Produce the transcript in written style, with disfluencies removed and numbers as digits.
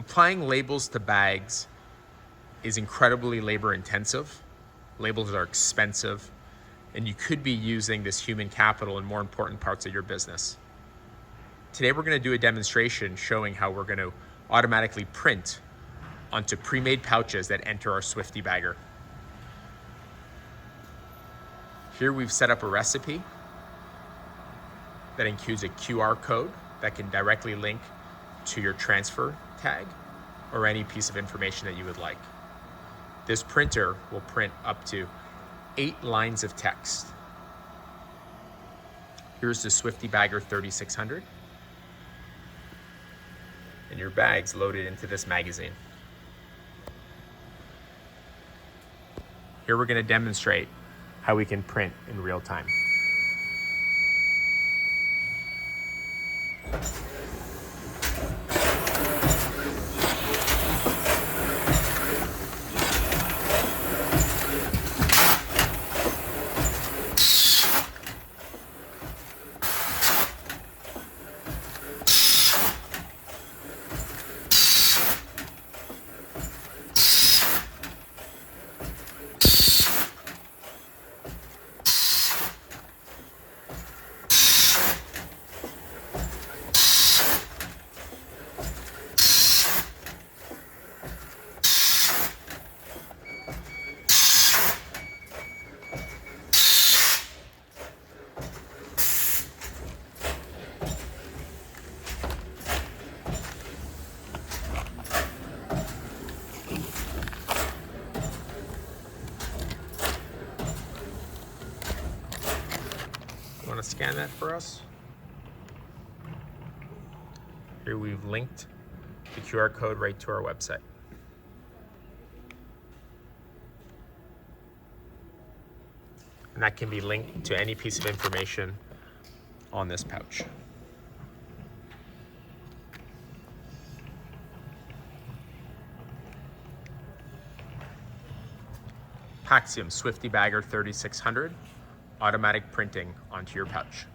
Applying labels to bags is incredibly labor intensive. Labels are expensive, and you could be using this human capital in more important parts of your business. Today we're going to do a demonstration showing how we're going to automatically print onto pre-made pouches that enter our Swifty Bagger. Here we've set up a recipe that includes a QR code that can directly link to your transfer tag or any piece of information that you would like. This printer will print up to 8 lines of text. Here's the Swifty Bagger 3600. And your bag's loaded into this magazine. Here we're going to demonstrate how we can print in real time. Want to scan that for us? Here we've linked the QR code right to our website. And that can be linked to any piece of information on this pouch. Paxiom Swifty Bagger 3600, automatic printing onto your pouch.